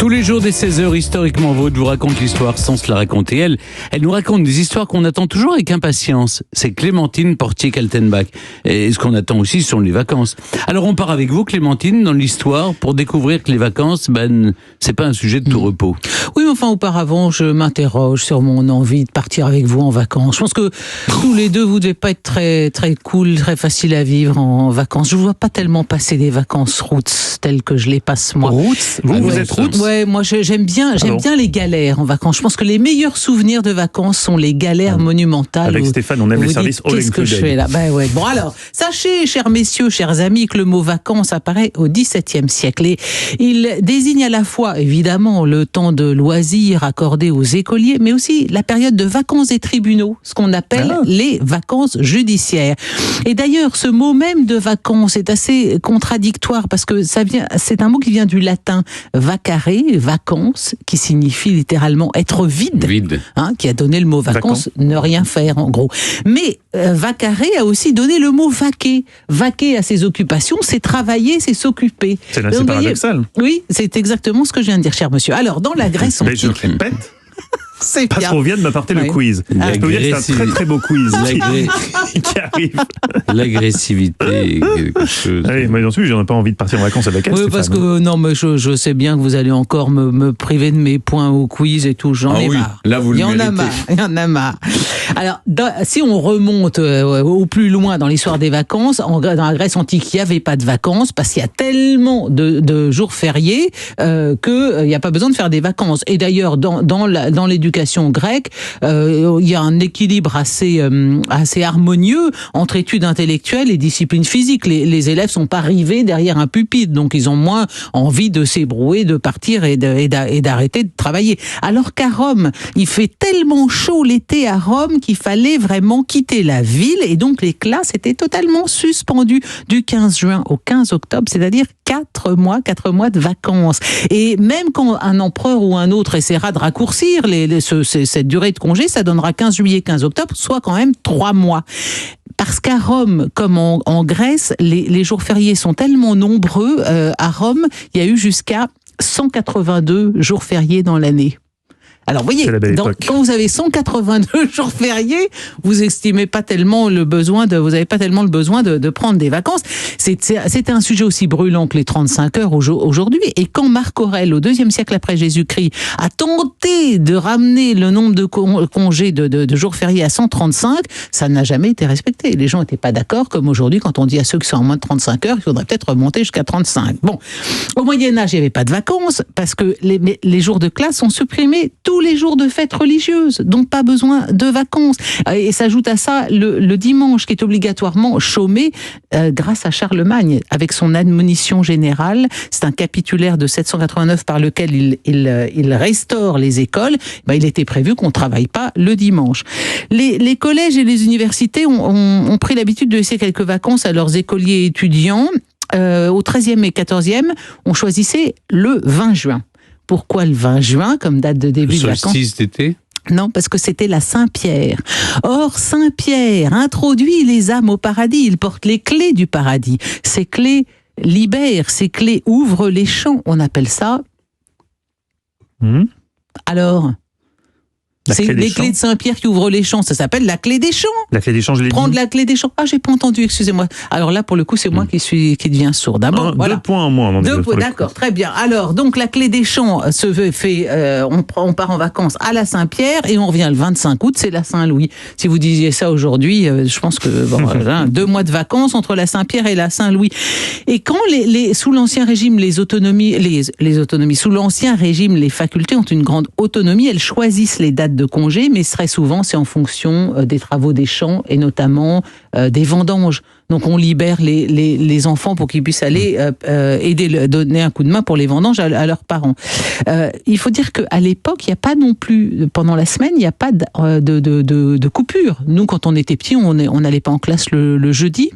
Tous les jours dès 16h, Historiquement Vôtre vous raconte l'histoire sans se la raconter. Elle nous raconte des histoires qu'on attend toujours avec impatience. C'est Clémentine Portier-Kaltenbach. Et ce qu'on attend aussi, ce sont les vacances. Alors on part avec vous, Clémentine, dans l'histoire pour découvrir que les vacances, c'est pas un sujet de tout repos. Oui, mais enfin, auparavant, je m'interroge sur mon envie de partir avec vous en vacances. Je pense que tous les deux, vous devez pas être très, très cool, très facile à vivre en vacances. Je ne vois pas tellement passer des vacances roots telles que je les passe moi. Roots ? Vous êtes roots ? Ouais, moi j'aime bien les galères en vacances. Je pense que les meilleurs souvenirs de vacances sont les galères monumentales. Avec Stéphane, on aime les services all included. Qu'est-ce que je fais là ? Ouais. Bon alors, sachez, chers messieurs, chers amis, que le mot vacances apparaît au XVIIe siècle. Et il désigne à la fois, évidemment, le temps de loisirs accordé aux écoliers, mais aussi la période de vacances des tribunaux, ce qu'on appelle les vacances judiciaires. Et d'ailleurs, ce mot même de vacances est assez contradictoire parce que c'est un mot qui vient du latin vacare, vacances, qui signifie littéralement être vide. Qui a donné le mot vacances, ne rien faire en gros. Mais vacare a aussi donné le mot vaquer. Vaquer à ses occupations, c'est travailler, c'est s'occuper. C'est paradoxal. Oui, c'est exactement ce que je viens de dire, cher monsieur. Alors, dans la Grèce antique... Je répète. C'est parce qu'on vient de m'apporter le quiz. Je peux vous dire que c'est un très très beau quiz qui arrive. L'agressivité, quelque chose. Oui, mais ensuite, j'en ai pas envie de partir en vacances avec elle. Oui, parce que non, mais je sais bien que vous allez encore me priver de mes points au quiz et tout. J'en ai marre. Là, vous le méritez. Il y en a marre. Alors, si on remonte au plus loin dans l'histoire des vacances, dans la Grèce antique, il n'y avait pas de vacances parce qu'il y a tellement de jours fériés qu'il n'y a pas besoin de faire des vacances. Et d'ailleurs, dans l'éducation grecque, il y a un équilibre assez harmonieux entre études intellectuelles et disciplines physiques. Les élèves sont pas rivés derrière un pupitre, donc ils ont moins envie de s'ébrouer, de partir et d'arrêter de travailler. Alors qu'à Rome, il fait tellement chaud l'été à Rome qu'il fallait vraiment quitter la ville et donc les classes étaient totalement suspendues du 15 juin au 15 octobre, c'est-à-dire 4 mois de vacances. Et même quand un empereur ou un autre essaiera de raccourcir cette durée de congé, ça donnera 15 juillet, 15 octobre, soit quand même 3 mois. Parce qu'à Rome, comme en Grèce, les jours fériés sont tellement nombreux, à Rome, il y a eu jusqu'à 182 jours fériés dans l'année. Alors, vous voyez, quand vous avez 182 jours fériés, vous n'avez pas tellement le besoin de prendre des vacances. C'était un sujet aussi brûlant que les 35 heures aujourd'hui. Et quand Marc Aurèle, au IIe siècle après Jésus-Christ, a tenté de ramener le nombre de congés de jours fériés à 135, ça n'a jamais été respecté. Les gens n'étaient pas d'accord, comme aujourd'hui, quand on dit à ceux qui sont en moins de 35 heures, il faudrait peut-être remonter jusqu'à 35. Bon. Au Moyen-Âge, il n'y avait pas de vacances, parce que les jours de classe sont supprimés tous les jours de fêtes religieuses, donc pas besoin de vacances. Et s'ajoute à ça le dimanche qui est obligatoirement chômé grâce à Charlemagne, avec son admonition générale. C'est un capitulaire de 789 par lequel il restaure les écoles. Il était prévu qu'on ne travaille pas le dimanche. Les collèges et les universités ont pris l'habitude de laisser quelques vacances à leurs écoliers et étudiants. Au 13e et 14e, on choisissait le 20 juin. Pourquoi le 20 juin, comme date de début de vacances ? Le solstice d'été ? Non, parce que c'était la Saint-Pierre. Or, Saint-Pierre introduit les âmes au paradis. Il porte les clés du paradis. Ces clés libèrent, ces clés ouvrent les champs. On appelle ça... Alors, c'est les clés de Saint-Pierre qui ouvrent les champs. Ça s'appelle la clé des champs. La clé des champs, je l'ai dit. Prendre la clé des champs. Ah, j'ai pas entendu, excusez-moi. Alors là, pour le coup, c'est moi qui deviens sourde. Bon, voilà. 2 points en moins. 2 points, d'accord, très bien. Alors, donc, la clé des champs se fait, on part en vacances à la Saint-Pierre et on revient le 25 août, c'est la Saint-Louis. Si vous disiez ça aujourd'hui, je pense que, 2 mois de vacances entre la Saint-Pierre et la Saint-Louis. Et quand sous l'Ancien Régime, les autonomies, sous l'Ancien Régime, les facultés ont une grande autonomie, elles choisissent les dates de congé, mais très souvent, c'est en fonction des travaux des champs et notamment des vendanges. Donc, on libère les enfants pour qu'ils puissent aller donner un coup de main pour les vendanges à leurs parents. Il faut dire qu'à l'époque, il n'y a pas non plus, pendant la semaine, il n'y a pas de coupure. Nous, quand on était petits, on n'allait pas en classe le jeudi.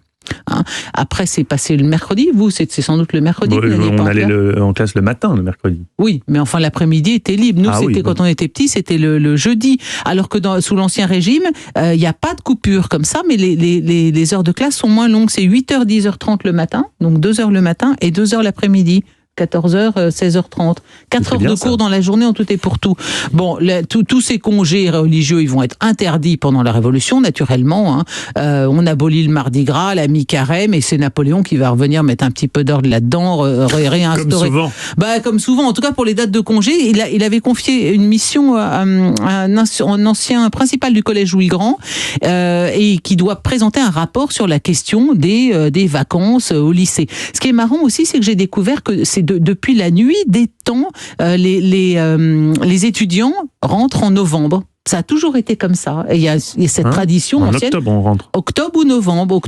Après, c'est passé le mercredi. Vous, c'est sans doute le mercredi. On allait en classe le matin, le mercredi. Oui, mais enfin, l'après-midi était libre. Nous, quand on était petits, c'était le jeudi. Alors que sous l'Ancien Régime, il n'y a pas de coupure comme ça, mais les heures de classe sont moins longues. C'est 8h, 10h30 le matin, donc 2h le matin et 2h l'après-midi. 14h, 16h30. 4 heures de cours dans la journée en tout et pour tout. Bon, tous ces congés religieux, ils vont être interdits pendant la Révolution, naturellement. Hein. On abolit le Mardi Gras, la mi-carême, et c'est Napoléon qui va revenir mettre un petit peu d'ordre là-dedans, réinstaurer. Comme souvent. Comme souvent. En tout cas, pour les dates de congé, il avait confié une mission à un ancien principal du collège Louis Grand, et qui doit présenter un rapport sur la question des vacances au lycée. Ce qui est marrant aussi, c'est que j'ai découvert que c'est depuis la nuit des temps, les étudiants rentrent en novembre. Ça a toujours été comme ça. Et il y a cette tradition en ancienne. Octobre, on rentre. Octobre ou novembre.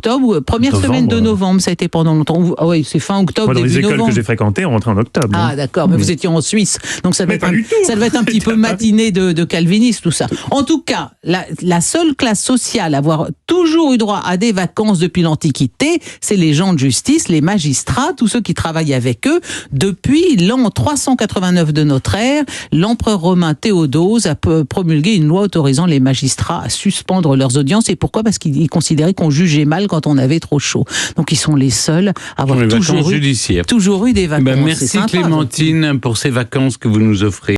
Première semaine de novembre, ça a été pendant longtemps. Ah oui, c'est fin octobre, Moi, dans début les écoles novembre. que j'ai fréquentées, on rentrait en octobre. Ah d'accord, mais vous étiez en Suisse. Donc ça devait être un petit peu matinée de calviniste, tout ça. En tout cas, la seule classe sociale à avoir toujours eu droit à des vacances depuis l'Antiquité, c'est les gens de justice, les magistrats, tous ceux qui travaillent avec eux. Depuis l'an 389 de notre ère, l'empereur romain Théodose a promulgué une loi autorisant les magistrats à suspendre leurs audiences. Et pourquoi ? Parce qu'il considérait qu'on jugeait mal quand on avait trop chaud. Donc ils sont les seuls à avoir toujours eu des vacances. Merci Clémentine pour ces vacances que vous nous offrez.